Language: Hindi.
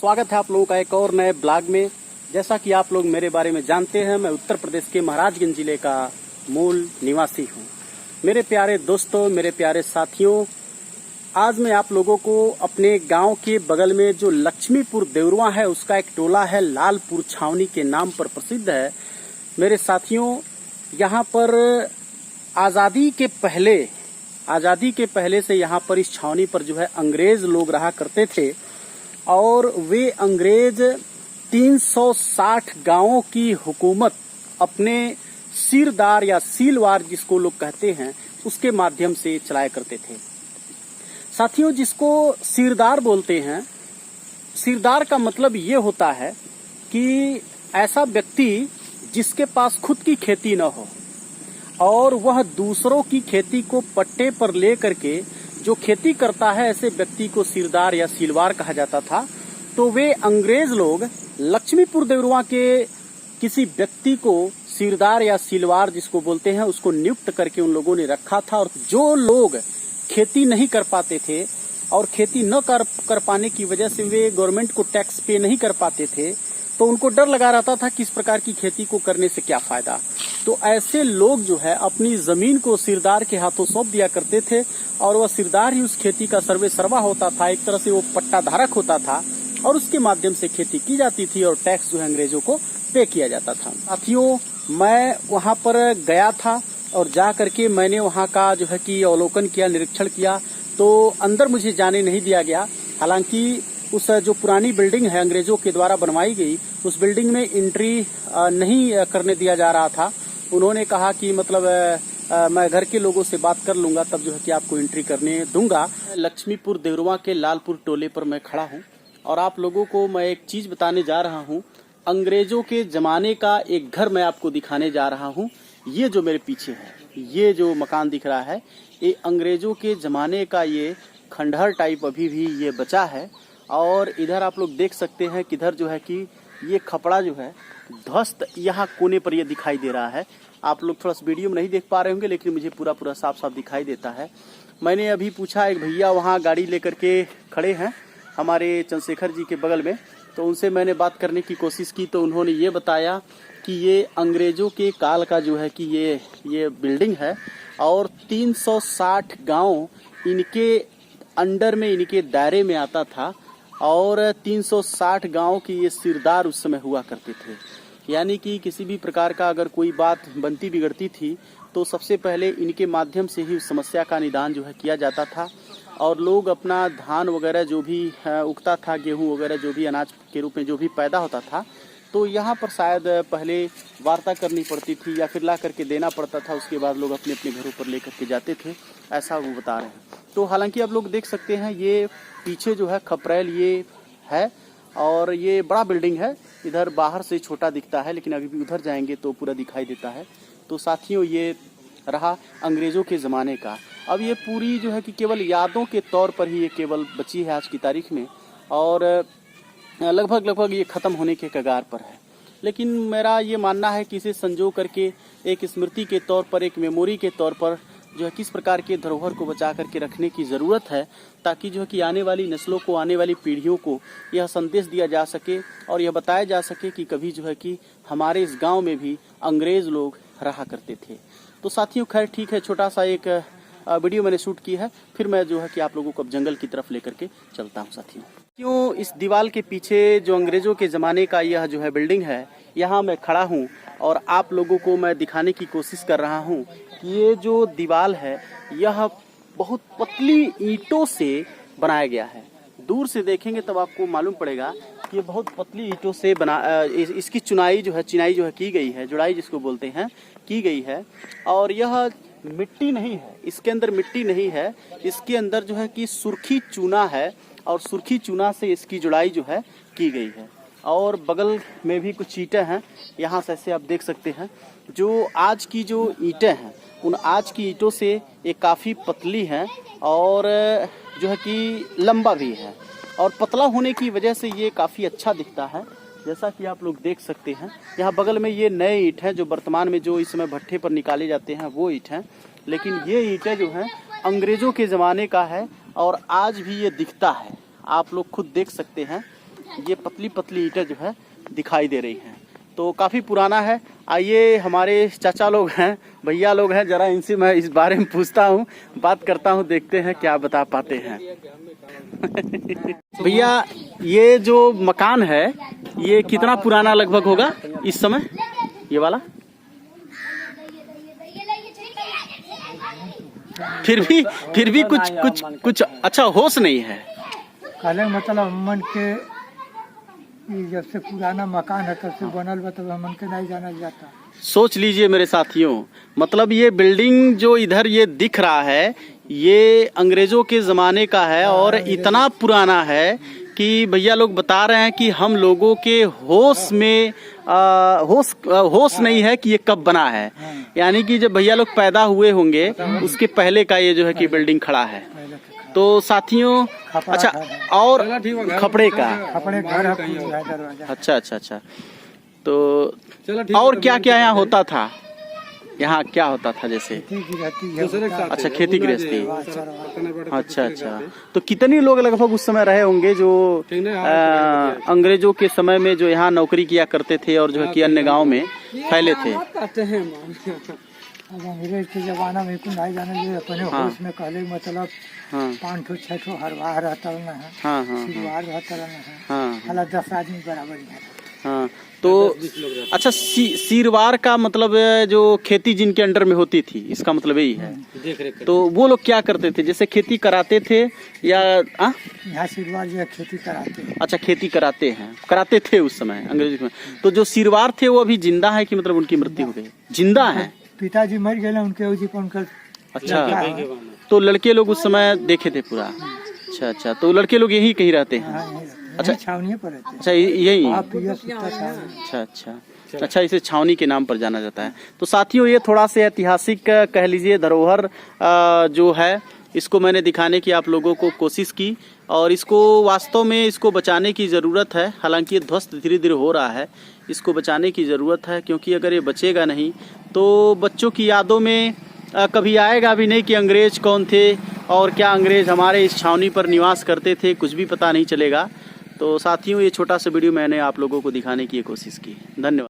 स्वागत है आप लोगों का एक और नए ब्लॉग में। जैसा कि आप लोग मेरे बारे में जानते हैं, मैं उत्तर प्रदेश के महाराजगंज जिले का मूल निवासी हूं। मेरे प्यारे दोस्तों, मेरे प्यारे साथियों, आज मैं आप लोगों को अपने गांव के बगल में जो लक्ष्मीपुर देवरवा है उसका एक टोला है, लालपुर छावनी के नाम पर प्रसिद्ध है। मेरे साथियों, यहाँ पर आज़ादी के पहले से यहाँ पर इस छावनी पर जो है अंग्रेज लोग रहा करते थे और वे अंग्रेज 360 गांवों की हुकूमत अपने सीरदार या सीलवार जिसको लोग कहते हैं उसके माध्यम से चलाया करते थे। साथियों, जिसको सीरदार बोलते हैं, सीरदार का मतलब ये होता है कि ऐसा व्यक्ति जिसके पास खुद की खेती न हो और वह दूसरों की खेती को पट्टे पर ले करके जो खेती करता है, ऐसे व्यक्ति को सीरदार या सीलवार कहा जाता था। तो वे अंग्रेज लोग लक्ष्मीपुर देवरवा के किसी व्यक्ति को सीरदार या सीलवार जिसको बोलते हैं उसको नियुक्त करके उन लोगों ने रखा था। और जो लोग खेती नहीं कर पाते थे और खेती न कर पाने की वजह से वे गवर्नमेंट को टैक्स पे नहीं कर पाते थे, तो उनको डर लगा रहता था कि इस प्रकार की खेती को करने से क्या फायदा। तो ऐसे लोग जो है अपनी जमीन को सीरदार के हाथों सौंप दिया करते थे और वह सीरदार ही उस खेती का सर्वे सर्वा होता था। एक तरह से वो पट्टा धारक होता था और उसके माध्यम से खेती की जाती थी और टैक्स जो है अंग्रेजों को पे किया जाता था। साथियों, मैं वहां पर गया था और जा करके मैंने वहां का जो है कि अवलोकन किया, निरीक्षण किया। तो अंदर मुझे जाने नहीं दिया गया। हालांकि उस जो पुरानी बिल्डिंग है अंग्रेजों के द्वारा बनवाई गई, उस बिल्डिंग में एंट्री नहीं करने दिया जा रहा था। उन्होंने कहा कि मतलब मैं घर के लोगों से बात कर लूंगा तब जो है कि आपको एंट्री करने दूंगा। लक्ष्मीपुर देवरवा के लालपुर टोले पर मैं खड़ा हूं और आप लोगों को मैं एक चीज बताने जा रहा हूं। अंग्रेजों के जमाने का एक घर मैं आपको दिखाने जा रहा हूं। ये जो मेरे पीछे है, ये जो मकान दिख रहा है, ये अंग्रेजों के जमाने का ये खंडहर टाइप अभी भी ये बचा है। और इधर आप लोग देख सकते हैं कि इधर जो है कि ये खपड़ा जो है ध्वस्त यहाँ कोने पर ये दिखाई दे रहा है। आप लोग थोड़ा सा वीडियो में नहीं देख पा रहे होंगे, लेकिन मुझे पूरा साफ साफ दिखाई देता है। मैंने अभी पूछा, एक भैया वहाँ गाड़ी लेकर के खड़े हैं हमारे चंद्रशेखर जी के बगल में, तो उनसे मैंने बात करने की कोशिश की तो उन्होंने ये बताया कि ये अंग्रेजों के काल का जो है कि ये बिल्डिंग है और 360 गाँव इनके अंडर में, इनके दायरे में आता था और 360 गांव की ये सीरदार उस समय हुआ करते थे। यानी कि किसी भी प्रकार का अगर कोई बात बनती बिगड़ती थी तो सबसे पहले इनके माध्यम से ही उस समस्या का निदान जो है किया जाता था। और लोग अपना धान वगैरह जो भी उगता था, गेहूं वगैरह जो भी अनाज के रूप में जो भी पैदा होता था, तो यहाँ पर शायद पहले वार्ता करनी पड़ती थी या फिर ला करके देना पड़ता था। उसके बाद लोग अपने अपने घरों पर लेकर के जाते थे, ऐसा वो बता रहे हैं। तो हालांकि आप लोग देख सकते हैं ये पीछे जो है खपरेल ये है और ये बड़ा बिल्डिंग है। इधर बाहर से छोटा दिखता है, लेकिन अभी भी उधर जाएंगे तो पूरा दिखाई देता है। तो साथियों, ये रहा अंग्रेजों के ज़माने का। अब ये पूरी जो है कि केवल यादों के तौर पर ही ये केवल बची है आज की तारीख में और लगभग ये ख़त्म होने के कगार पर है। लेकिन मेरा ये मानना है कि इसे संजो करके एक स्मृति के तौर पर, एक मेमोरी के तौर पर जो है किस प्रकार के धरोहर को बचा करके रखने की ज़रूरत है, ताकि जो है कि आने वाली नस्लों को, आने वाली पीढ़ियों को यह संदेश दिया जा सके और यह बताया जा सके कि कभी जो है कि हमारे इस गांव में भी अंग्रेज लोग रहा करते थे। तो साथियों, खैर ठीक है, छोटा सा एक वीडियो मैंने शूट की है। फिर मैं जो है कि आप लोगों को अब जंगल की तरफ लेकर के चलता हूँ। साथियों, क्यों इस दीवार के पीछे जो अंग्रेजों के ज़माने का यह जो है बिल्डिंग है, यहाँ मैं खड़ा हूँ और आप लोगों को मैं दिखाने की कोशिश कर रहा हूँ कि ये जो दीवार है यह बहुत पतली ईंटों से बनाया गया है। दूर से देखेंगे तब आपको मालूम पड़ेगा कि ये बहुत पतली ईंटों से इसकी चिनाई जो है की गई है, जुड़ाई जिसको बोलते हैं, की गई है। और यह मिट्टी नहीं है, इसके अंदर मिट्टी नहीं है, इसके अंदर जो है कि सुर्खी चूना है और सुर्खी चूना से इसकी जुड़ाई जो है की गई है। और बगल में भी कुछ ईंटें हैं, यहाँ से ऐसे आप देख सकते हैं। जो आज की जो ईंटें हैं, उन आज की ईंटों से ये काफ़ी पतली हैं और जो है कि लंबा भी है और पतला होने की वजह से ये काफ़ी अच्छा दिखता है, जैसा कि आप लोग देख सकते हैं। यहाँ बगल में ये नए ईंट हैं जो वर्तमान में जो इस समय भट्ठे पर निकाले जाते हैं, वो ईंट हैं। लेकिन ये ईंटें जो हैं अंग्रेज़ों के ज़माने का है और आज भी ये दिखता है। आप लोग खुद देख सकते हैं ये पतली पतली ईंटें जो है दिखाई दे रही हैं। तो काफ़ी पुराना है। आइए हमारे चाचा लोग हैं, भैया लोग हैं, जरा इनसे मैं इस बारे में पूछता हूँ, बात करता हूँ, देखते हैं क्या बता पाते हैं। भैया ये जो मकान है ये कितना पुराना लगभग होगा इस समय, ये वाला? फिर भी कुछ अच्छा होश नहीं है। कहले मतलब मन के जब से पुराना मकान है तब से बनल बा, तब मन के नहीं जाना जाता। सोच लीजिए मेरे साथियों, मतलब ये बिल्डिंग जो इधर ये दिख रहा है ये अंग्रेजों के ज़माने का है और इतना पुराना है कि भैया लोग बता रहे हैं कि हम लोगों के होश में होश नहीं है कि ये कब बना है। यानी कि जब भैया लोग पैदा हुए होंगे उसके पहले का ये जो है कि बिल्डिंग खड़ा है। तो साथियों अच्छा, और खपड़े का घर है। अच्छा। तो और क्या क्या यहाँ होता था? यहाँ क्या होता था जैसे? अच्छा, खेती गृहस्थी। अच्छा। तो कितने लोग लगभग उस समय रहे होंगे जो अंग्रेजों के समय में जो यहाँ नौकरी किया करते थे और जो है कि अन्य गांव में फैले थे? अब अंग्रेज के जमाना में कुछ नहीं जाने जो अपने होश में कहले मतलब 5 ठो 6 ठो हरवाह रहता है। सिरवार रहता है। हालांकि 10 आदमी बराबर है। हाँ, तो अच्छा सिरवार का मतलब जो खेती जिनके अंडर में होती थी, इसका मतलब यही है। तो वो लोग क्या करते थे, जैसे खेती कराते थे या यहाँ सिरवार जो खेती कराते हैं। अच्छा, खेती कराते थे उस समय अंग्रेज में। तो जो सिरवार थे वो अभी जिंदा है कि मतलब उनकी मृत्यु हो गई? जिंदा है। पिताजी मर गए उनके उनका। अच्छा, तो लड़के लोग उस समय देखे थे पूरा? अच्छा, तो लड़के लोग यही कहीं रहते हैं? अच्छा, छावनी पर रहते हैं। अच्छा, यही। अच्छा। अच्छा, इसे छावनी के नाम पर जाना जाता है। तो साथियों ये थोड़ा सा ऐतिहासिक कह लीजिए धरोहर जो है इसको मैंने दिखाने की आप लोगों को कोशिश की और इसको वास्तव में इसको बचाने की ज़रूरत है। हालांकि ये ध्वस्त धीरे धीरे हो रहा है, इसको बचाने की ज़रूरत है क्योंकि अगर ये बचेगा नहीं तो बच्चों की यादों में कभी आएगा भी नहीं कि अंग्रेज कौन थे और क्या अंग्रेज हमारे इस छावनी पर निवास करते थे, कुछ भी पता नहीं चलेगा। तो साथियों ये छोटा सा वीडियो मैंने आप लोगों को दिखाने की कोशिश की। धन्यवाद।